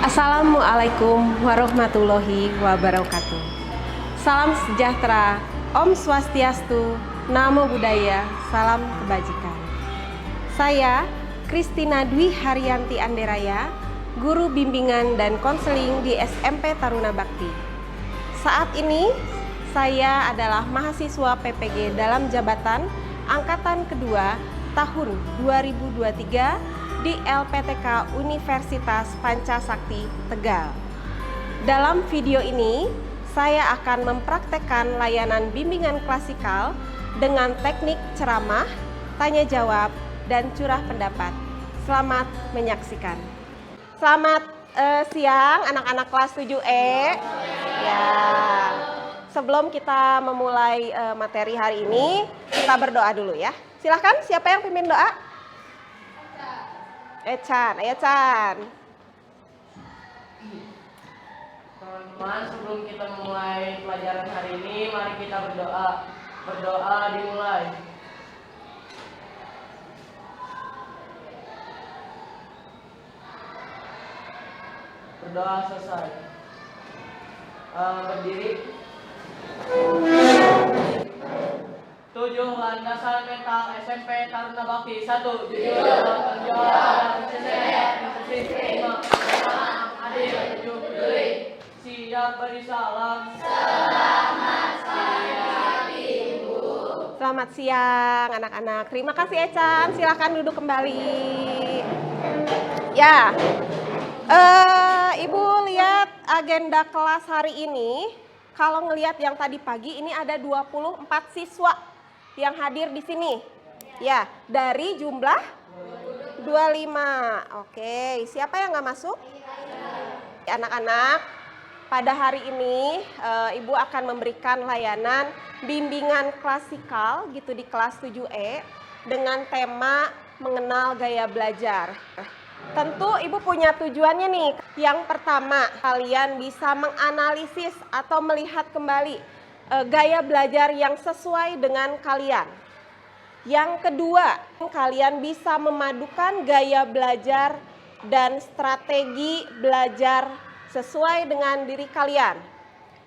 Assalamualaikum warahmatullahi wabarakatuh. Salam sejahtera, Om Swastiastu, Namo Buddhaya, salam kebajikan. Saya Kristina Dwi Haryanti Anderaya, guru bimbingan dan konseling di SMP Taruna Bakti. Saat ini saya adalah mahasiswa PPG dalam jabatan angkatan kedua tahun 2023 di LPTK Universitas Pancasakti Tegal. Dalam video ini, saya akan mempraktekkan layanan bimbingan klasikal dengan teknik ceramah, tanya jawab, dan curah pendapat. Selamat menyaksikan. Selamat siang anak-anak kelas 7E. Ya. Sebelum kita memulai materi hari ini, kita berdoa dulu ya. Silahkan, siapa yang pimpin doa? Chan, ayo Chan. Teman-teman, sebelum kita memulai pelajaran hari ini, mari kita berdoa. Berdoa dimulai. Berdoa selesai. Berdiri. 7 landasan mental SMP Taruna Bakti. 1. Jujur, tanggung jawab, disiplin, adil, peduli, siap beri salam. Selamat siang anak-anak. Terima kasih Echan. Silahkan duduk kembali. Ya, Ibu lihat agenda kelas hari ini. Kalau ngelihat yang tadi pagi ini ada 24 siswa yang hadir di sini. Ya, dari jumlah 25. Oke, siapa yang nggak masuk? Anak-anak, pada hari ini Ibu akan memberikan layanan bimbingan klasikal gitu di kelas 7E dengan tema mengenal gaya belajar. Tentu Ibu punya tujuannya nih. Yang pertama, kalian bisa menganalisis atau melihat kembali gaya belajar yang sesuai dengan kalian. Yang kedua, kalian bisa memadukan gaya belajar dan strategi belajar sesuai dengan diri kalian.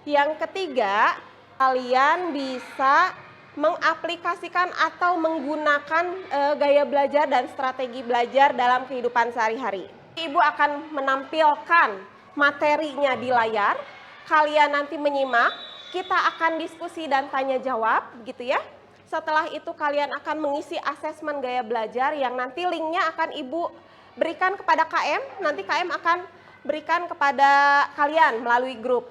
Yang ketiga, kalian bisa mengaplikasikan atau menggunakan gaya belajar dan strategi belajar dalam kehidupan sehari-hari. Ibu akan menampilkan materinya di layar, kalian nanti menyimak, kita akan diskusi dan tanya jawab gitu ya. Setelah itu kalian akan mengisi asesmen gaya belajar yang nanti linknya akan Ibu berikan kepada KM, nanti KM akan berikan kepada kalian melalui grup.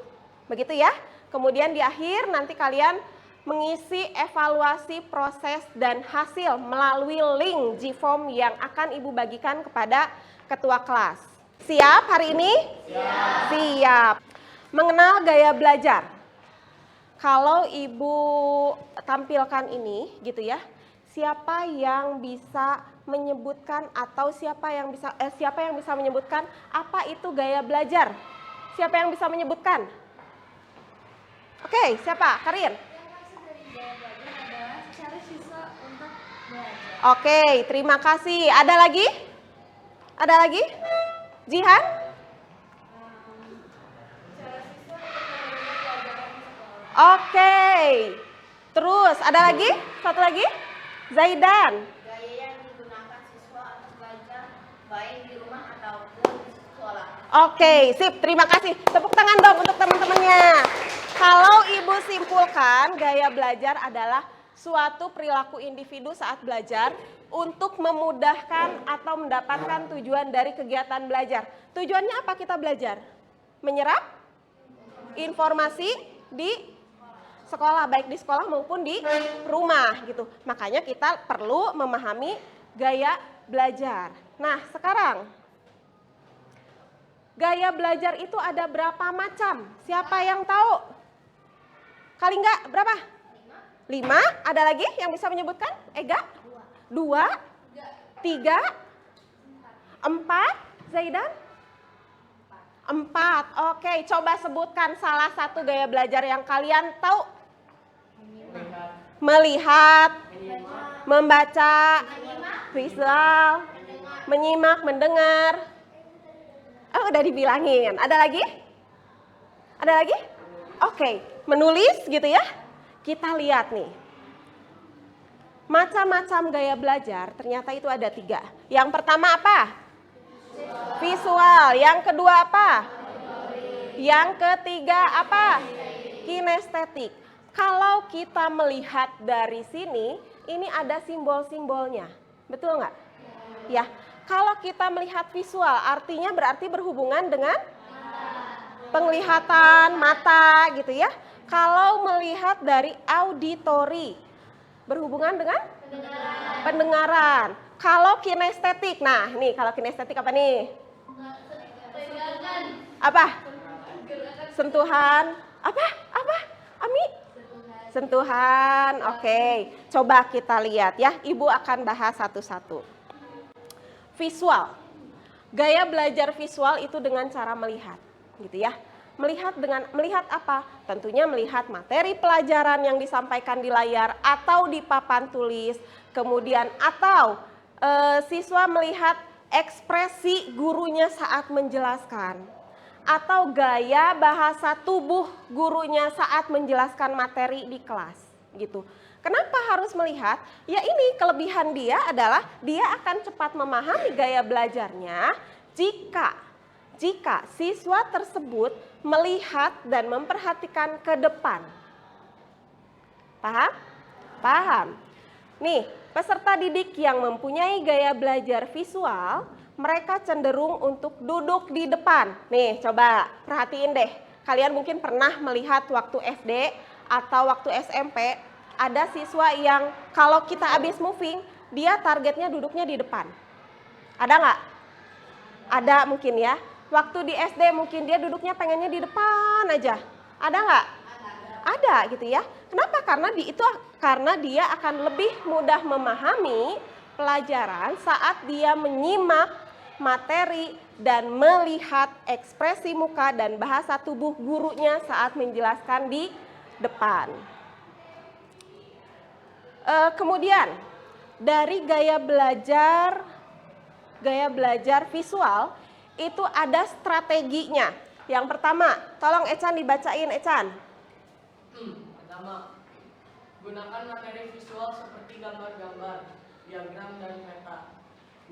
Begitu ya. Kemudian di akhir nanti kalian mengisi evaluasi proses dan hasil melalui link Gform yang akan Ibu bagikan kepada ketua kelas. Siap hari ini? Siap. Siap. Mengenal gaya belajar. Kalau Ibu tampilkan ini gitu ya, siapa yang bisa menyebutkan atau siapa yang bisa menyebutkan apa itu gaya belajar? Siapa yang bisa menyebutkan? Oke, siapa? Karin. Oke, terima kasih. Ada lagi? Ada lagi? Jihan? Oke. Terus ada lagi? Satu lagi? Zaidan. Gaya yang digunakan siswa untuk belajar baik di rumah ataupun di sekolah. Oke, sip. Terima kasih. Tepuk tangan dong untuk teman-temannya. Kalau Ibu simpulkan, gaya belajar adalah suatu perilaku individu saat belajar untuk memudahkan atau mendapatkan tujuan dari kegiatan belajar. Tujuannya apa kita belajar? Menyerap informasi di sekolah, baik di sekolah maupun di rumah gitu. Makanya kita perlu memahami gaya belajar. Nah, sekarang gaya belajar itu ada berapa macam? Siapa yang tahu? Kali enggak berapa? 5. Ada lagi yang bisa menyebutkan? Ega? 2. 3. 4. Zaidan? 4. Oke, coba sebutkan salah satu gaya belajar yang kalian tahu. Melihat, membaca, visual, menyimak, mendengar. Oh, udah dibilangin. Ada lagi? Ada lagi? Oke, menulis gitu ya. Kita lihat nih. Macam-macam gaya belajar, ternyata itu ada 3. Yang pertama apa? Visual. Yang kedua apa? Yang ketiga apa? Kinestetik. Kalau kita melihat dari sini, ini ada simbol-simbolnya. Betul nggak? Ya. Kalau kita melihat visual, artinya berarti berhubungan dengan penglihatan, mata gitu ya. Kalau melihat dari auditori, berhubungan dengan pendengaran. Kalau kinestetik, nah ini kalau kinestetik apa nih? Apa? Sentuhan. Apa? Ami? Sentuhan. Oke. Coba kita lihat ya. Ibu akan bahas satu-satu. Visual. Gaya belajar visual itu dengan cara melihat, gitu ya. Melihat apa? Tentunya melihat materi pelajaran yang disampaikan di layar atau di papan tulis, kemudian atau siswa melihat ekspresi gurunya saat menjelaskan, atau gaya bahasa tubuh gurunya saat menjelaskan materi di kelas, gitu. Kenapa harus melihat? Ya ini kelebihan dia adalah dia akan cepat memahami gaya belajarnya jika siswa tersebut melihat dan memperhatikan ke depan. Paham? Paham. Nih, peserta didik yang mempunyai gaya belajar visual, mereka cenderung untuk duduk di depan. Nih, coba perhatiin deh. Kalian mungkin pernah melihat waktu SD atau waktu SMP, ada siswa yang kalau kita habis moving, dia targetnya duduknya di depan. Ada nggak? Ada mungkin ya. Waktu di SD mungkin dia duduknya pengennya di depan aja. Ada nggak? Ada gitu ya. Kenapa? Karena dia akan lebih mudah memahami pelajaran saat dia menyimak materi dan melihat ekspresi muka dan bahasa tubuh gurunya saat menjelaskan di depan. Kemudian dari gaya belajar visual itu ada strateginya. Yang pertama, tolong Ecan dibacain, Ecan. Pertama, gunakan materi visual seperti gambar-gambar, diagram, dan peta.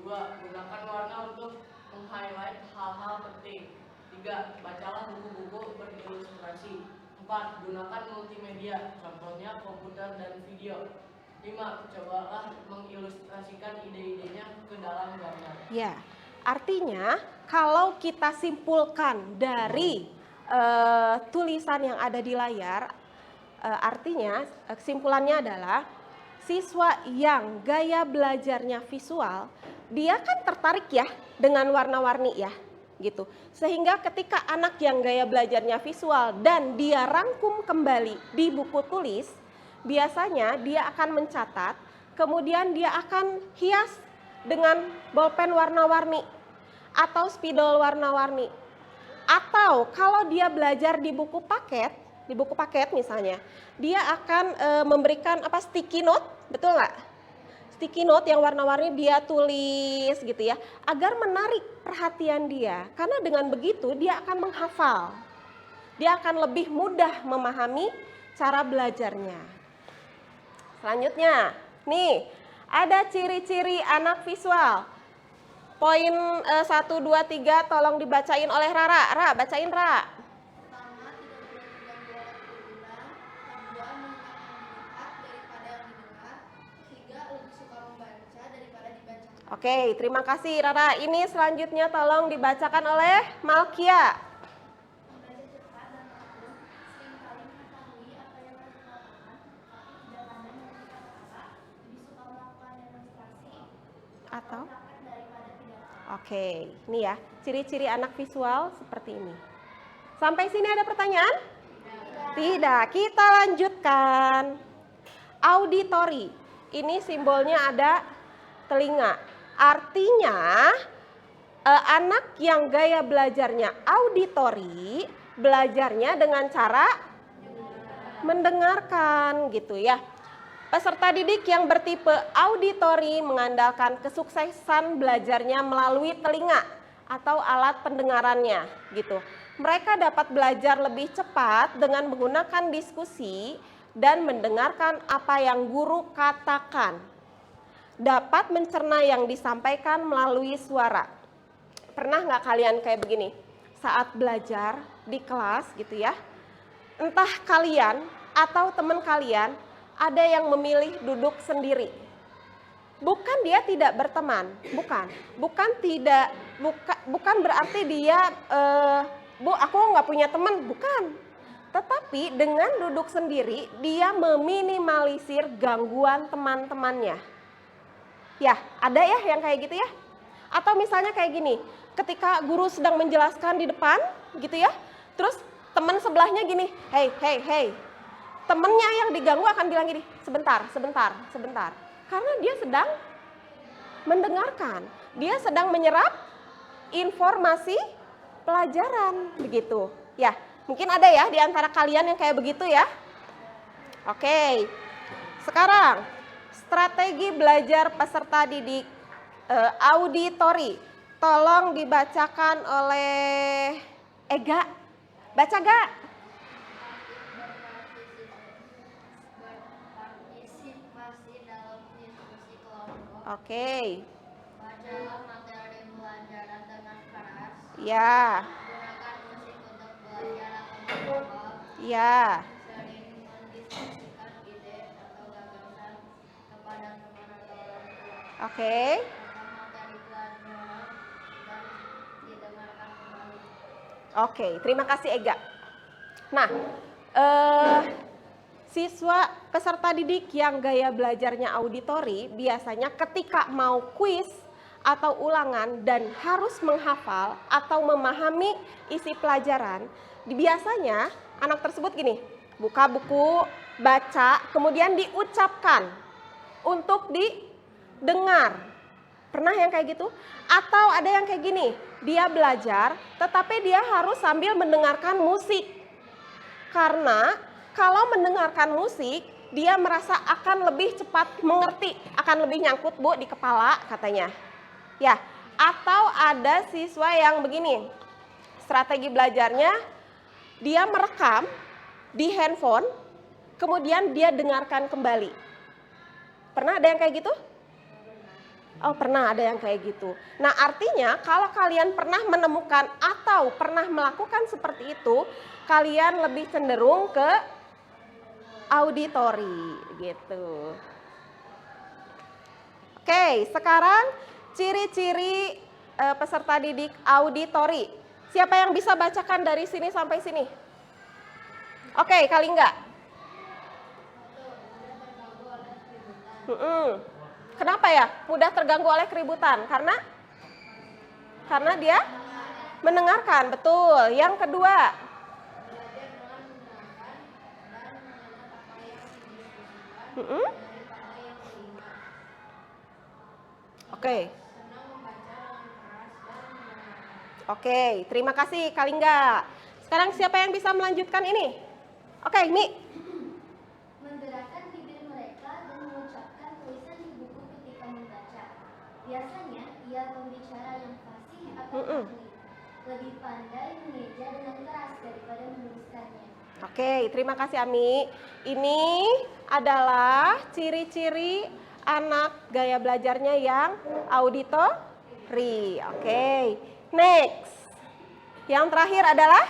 2. Gunakan warna untuk meng-highlight hal-hal penting. 3. Bacalah buku-buku berilustrasi. 4. Gunakan multimedia, contohnya komputer dan video. 5. Cobalah mengilustrasikan ide-idenya ke dalam gambar. Ya, artinya kalau kita simpulkan dari tulisan yang ada di layar, artinya kesimpulannya adalah siswa yang gaya belajarnya visual, dia kan tertarik ya dengan warna-warni ya, gitu. Sehingga ketika anak yang gaya belajarnya visual dan dia rangkum kembali di buku tulis, biasanya dia akan mencatat, kemudian dia akan hias dengan bolpen warna-warni atau spidol warna-warni. Atau kalau dia belajar di buku paket misalnya, dia akan memberikan sticky note, betul nggak? Sticky note yang warna-warni dia tulis gitu ya, agar menarik perhatian dia. Karena dengan begitu dia akan menghafal. Dia akan lebih mudah memahami cara belajarnya. Selanjutnya, nih ada ciri-ciri anak visual. Poin 1, 2, 3 tolong dibacain oleh Rara. Ra, bacain Ra. Pertama, tidak boleh kebanyakan melihat daripada yang didengar. 3. Lebih suka membaca daripada dibaca. Oke, terima kasih Rara. Ini selanjutnya tolong dibacakan oleh Malkia. Membaca cepat dan tekun, seringkali mengetahui apa yang harus dilakukan, tapi tidak pandai memilih kata-kata, lebih suka melakukan demonstrasi, Atau? praktek daripada tidak. Oke, ini ya, ciri-ciri anak visual seperti ini. Sampai sini ada pertanyaan? Tidak, kita lanjutkan. Auditori, ini simbolnya ada telinga. Artinya anak yang gaya belajarnya auditori, belajarnya dengan cara mendengarkan gitu ya. Peserta didik yang bertipe auditori mengandalkan kesuksesan belajarnya melalui telinga. atau alat pendengarannya gitu. Mereka dapat belajar lebih cepat dengan menggunakan diskusi dan mendengarkan apa yang guru katakan. Dapat mencerna yang disampaikan melalui suara. Pernah nggak kalian kayak begini? Saat belajar di kelas gitu ya, entah kalian atau teman kalian ada yang memilih duduk sendiri. Bukan dia tidak berteman, bukan berarti dia Bu, aku nggak punya teman, bukan. Tetapi dengan duduk sendiri, dia meminimalisir gangguan teman-temannya. Ya, ada ya yang kayak gitu ya? Atau misalnya kayak gini, ketika guru sedang menjelaskan di depan, gitu ya, terus teman sebelahnya gini, hey. Temennya yang diganggu akan bilang gini, sebentar. Karena dia sedang mendengarkan, dia sedang menyerap informasi pelajaran begitu. Ya, mungkin ada ya di antara kalian yang kayak begitu ya. Oke. Sekarang strategi belajar peserta didik auditori. Tolong dibacakan oleh Ega. Baca gak? Berpartisipasi dalam diskusi kelompok. Oke. Bacalah materi pelajaran dengan keras. Ya. Gunakan musik untuk belajar atau mencoba. Ya. Sering mendiskusikan ide atau gagasan kepada teman atau orang tua. Oke. Baca materi pelajaran dan didengarkan kembali. Oke, terima kasih Ega. Nah, siswa peserta didik yang gaya belajarnya auditori biasanya ketika mau kuis atau ulangan dan harus menghafal atau memahami isi pelajaran, biasanya anak tersebut gini, buka buku, baca, kemudian diucapkan untuk didengar. Pernah yang kayak gitu? Atau ada yang kayak gini, dia belajar tetapi dia harus sambil mendengarkan musik. Karena kalau mendengarkan musik, dia merasa akan lebih cepat mengerti, akan lebih nyangkut Bu di kepala katanya. Ya, atau ada siswa yang begini, strategi belajarnya dia merekam di handphone, kemudian dia dengarkan kembali. Pernah ada yang kayak gitu? Oh, pernah ada yang kayak gitu. Nah, artinya kalau kalian pernah menemukan atau pernah melakukan seperti itu, kalian lebih cenderung ke auditori gitu. Oke, sekarang ciri-ciri peserta didik auditori. Siapa yang bisa bacakan dari sini sampai sini? Oke, kali enggak? Kenapa ya mudah terganggu oleh keributan? Karena dia mendengarkan, betul. Yang kedua, Oke, terima kasih Kalingga. Sekarang siapa yang bisa melanjutkan ini? Oke, Mi. Menggerakkan bibir mereka dan mengucapkan tulisan di buku ketika membaca. Biasanya ia pembicara yang fasih atau ahli. Lebih pandai mengeja dengan keras daripada menuliskannya. Oke, terima kasih Ami. Ini adalah ciri-ciri anak gaya belajarnya yang auditori. Oke, next. Yang terakhir adalah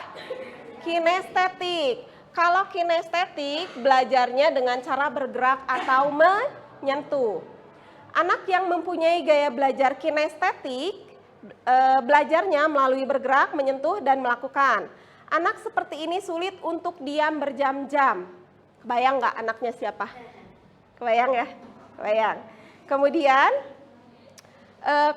kinestetik. Kalau kinestetik belajarnya dengan cara bergerak atau menyentuh. Anak yang mempunyai gaya belajar kinestetik belajarnya melalui bergerak, menyentuh, dan melakukan. Anak seperti ini sulit untuk diam berjam-jam. Kebayang nggak anaknya siapa? Kebayang ya? Kebayang. Kemudian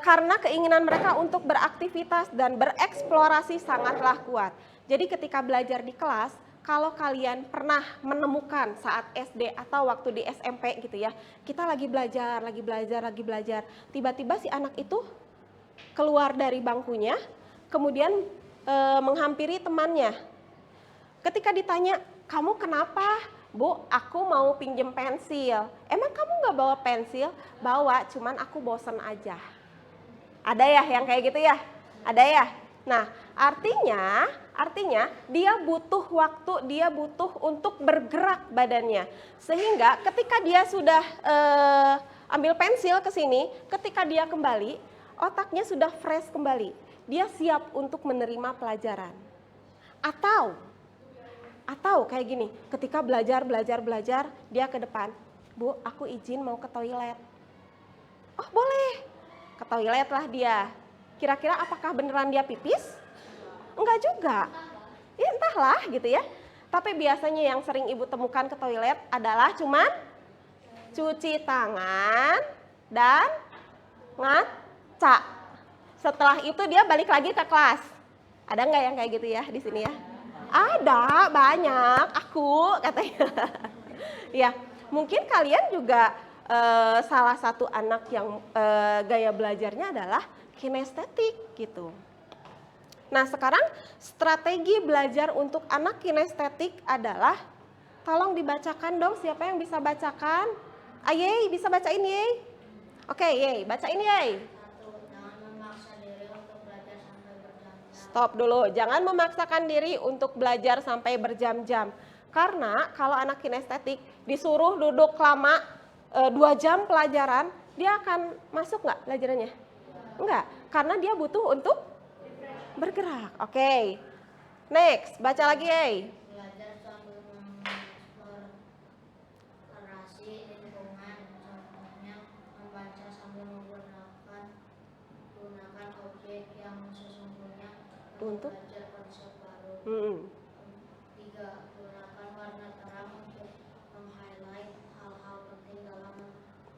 karena keinginan mereka untuk beraktivitas dan bereksplorasi sangatlah kuat. Jadi ketika belajar di kelas, kalau kalian pernah menemukan saat SD atau waktu di SMP gitu ya, kita lagi belajar, tiba-tiba si anak itu keluar dari bangkunya, kemudian menghampiri temannya. Ketika ditanya, kamu kenapa? Bu, aku mau pinjem pensil. Emang kamu nggak bawa pensil? Bawa, cuman aku bosen aja. Ada ya yang kayak gitu ya? Ada ya? Nah, artinya dia butuh waktu, dia butuh untuk bergerak badannya. Sehingga ketika dia sudah ambil pensil ke sini, ketika dia kembali, otaknya sudah fresh kembali. Dia siap untuk menerima pelajaran. Atau kayak gini, ketika belajar, dia ke depan, Bu, aku izin mau ke toilet. Oh boleh, ke toilet lah dia. Kira-kira apakah beneran dia pipis? Enggak juga. Ya entahlah gitu ya. Tapi biasanya yang sering ibu temukan ke toilet adalah cuman cuci tangan dan ngaca. Setelah itu dia balik lagi ke kelas. Ada nggak yang kayak gitu ya di sini ya? Ada, banyak. Aku katanya. Ya, mungkin kalian juga salah satu anak yang gaya belajarnya adalah kinestetik gitu. Nah, sekarang strategi belajar untuk anak kinestetik adalah, tolong dibacakan dong, siapa yang bisa bacakan? Ayey, bisa bacain Yey? Oke, Yey, bacain Yey. Jangan memaksa diri untuk belajar sampai berjam-jam. Stop dulu, jangan memaksakan diri untuk belajar sampai berjam-jam. Karena kalau anak kinestetik disuruh duduk lama 2 jam pelajaran, dia akan masuk nggak pelajarannya? Enggak, karena dia butuh untuk bergerak. Oke. Next, baca lagi, Belajar sambil mengeksplorasi lingkungan, contohnya membaca sambil menggunakan objek yang sesungguhnya Untuk? belajar konsep baru. 3. Gunakan warna terang untuk meng-highlight hal-hal penting dalam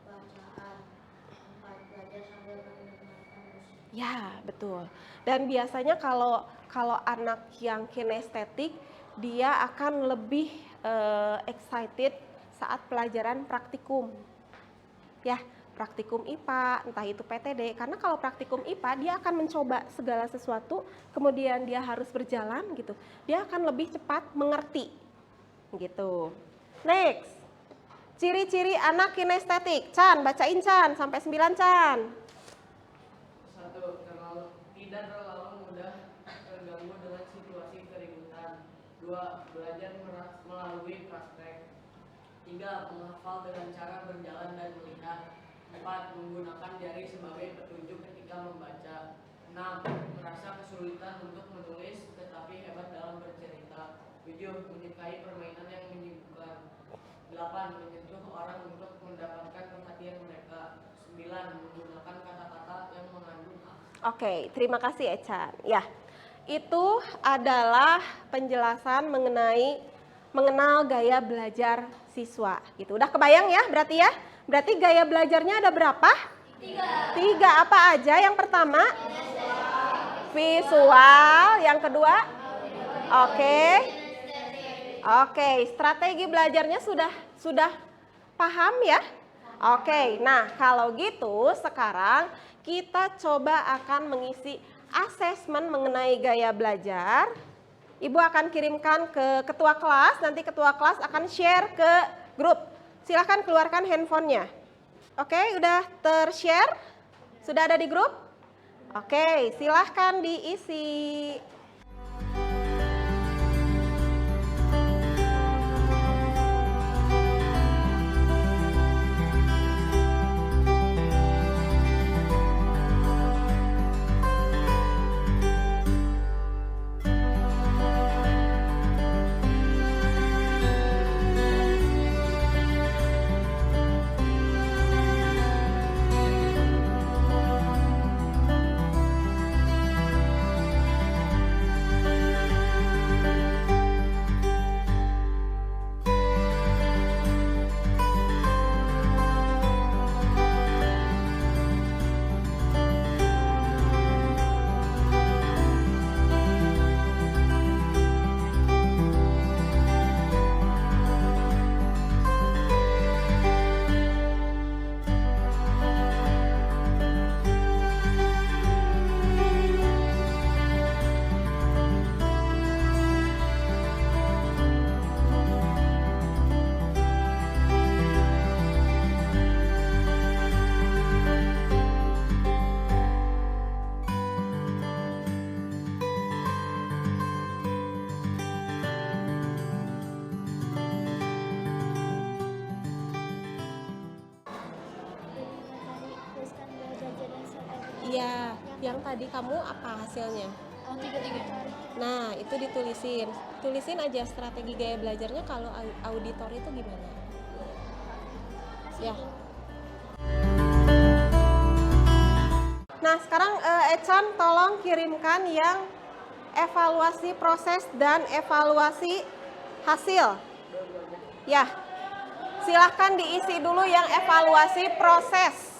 bacaan. 4. Belajar sambil mendengarkan musik. Ya, betul. Dan biasanya kalau anak yang kinestetik, dia akan lebih excited saat pelajaran praktikum. Ya, praktikum IPA, entah itu PTD. Karena kalau praktikum IPA, dia akan mencoba segala sesuatu, kemudian dia harus berjalan gitu. Dia akan lebih cepat mengerti. Gitu. Next. Ciri-ciri anak kinestetik. Chan, bacain Chan, sampai 9 Chan. 1. Tidak terlalu mudah terganggu dengan situasi keributan. 2. Belajar melalui praktek. 3. Menghafal dengan cara berjalan dan melihat. 4. Menggunakan jari sebagai petunjuk ketika membaca. 6. Merasa kesulitan untuk menulis tetapi hebat dalam bercerita. 7. Menyukai permainan yang menyibukkan. 8. Menyentuh orang untuk mendapatkan perhatian mereka. 9. Menggunakan kata-kata yang mengandung hak. Oke, terima kasih Echan. Ya, itu adalah penjelasan mengenal gaya belajar siswa. Gitu. Udah kebayang ya berarti ya? Berarti gaya belajarnya ada berapa? 3. Apa aja? Yang pertama? Visual. Yang kedua? Oke, strategi belajarnya sudah paham ya? Oke, nah kalau gitu sekarang kita coba akan mengisi asesmen mengenai gaya belajar. Ibu akan kirimkan ke ketua kelas, nanti ketua kelas akan share ke grup. Silahkan keluarkan handphonenya. Oke, udah ter-share? Sudah ada di grup? Oke, silahkan diisi. Ya, yang tadi kamu apa hasilnya? Oh, tiga-tiga. Nah, itu ditulisin. Tulisin aja strategi gaya belajarnya kalau auditor itu gimana. Ya. Nah, sekarang Echan tolong kirimkan yang evaluasi proses dan evaluasi hasil. Ya. Silahkan diisi dulu yang evaluasi proses.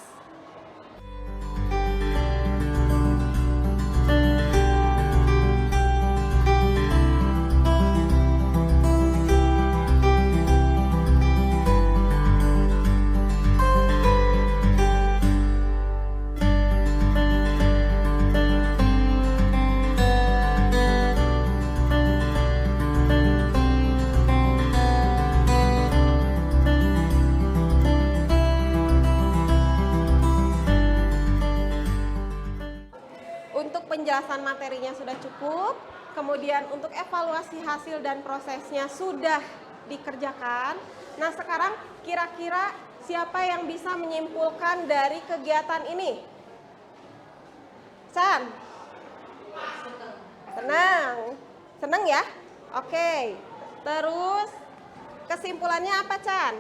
Untuk penjelasan materinya sudah cukup, kemudian untuk evaluasi hasil dan prosesnya sudah dikerjakan. Nah, sekarang kira-kira siapa yang bisa menyimpulkan dari kegiatan ini? Chan? Senang. Senang ya? Oke. Terus kesimpulannya apa, Chan?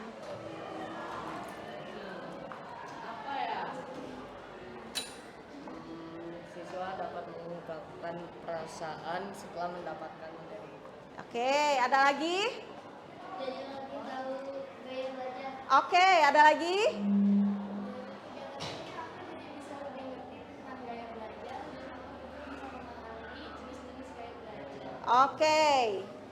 Siswa dapat mengungkapkan perasaan setelah mendapatkan materi. Oke, ada lagi? Jadi lebih tahu gaya belajar. Oke, ada lagi? Bisa lebih ngerti tentang gaya belajar dan aku juga bisa memahami jenis-jenis gaya belajar. Oke,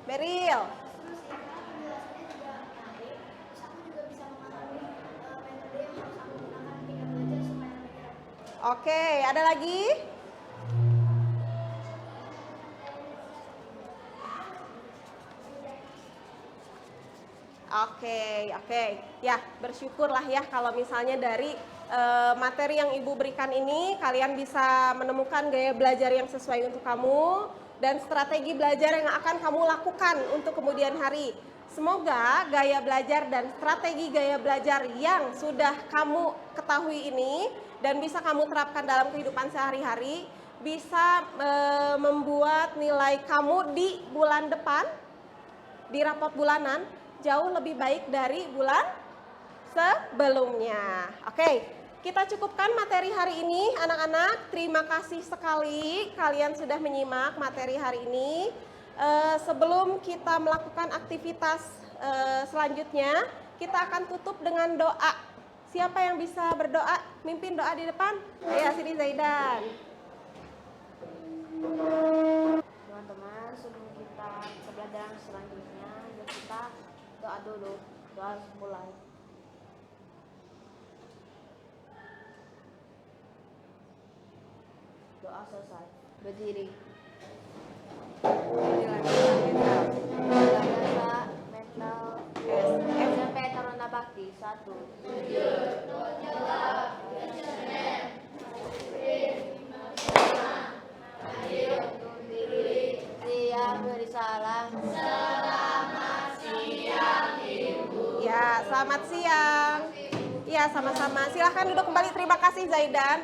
Beril. Terus ya, penjelasannya juga menarik. Terus aku juga bisa memahami metode yang harus aku gunakan ketika belajar supaya lebih efektif. Oke, ada lagi? Oke. Ya, bersyukurlah ya kalau misalnya dari materi yang Ibu berikan ini kalian bisa menemukan gaya belajar yang sesuai untuk kamu dan strategi belajar yang akan kamu lakukan untuk kemudian hari. Semoga gaya belajar dan strategi gaya belajar yang sudah kamu ketahui ini dan bisa kamu terapkan dalam kehidupan sehari-hari bisa membuat nilai kamu di bulan depan, di rapot bulanan, jauh lebih baik dari bulan sebelumnya. Oke, kita cukupkan materi hari ini anak-anak. Terima kasih sekali kalian sudah menyimak materi hari ini. Sebelum kita melakukan aktivitas selanjutnya, kita akan tutup dengan doa. Siapa yang bisa berdoa? Mimpin doa di depan. Ya, sini Zaidan. Teman-teman, sebelum kita ke pelajaran selanjutnya, yuk kita doa dulu. Doa mulai. Doa selesai. Berdiri. Bahasa mental SMP Taruna Bakti 1. Siap bersalah. Ya, selamat siang. Ya, sama-sama. Silahkan duduk kembali. Terima kasih Zaidan.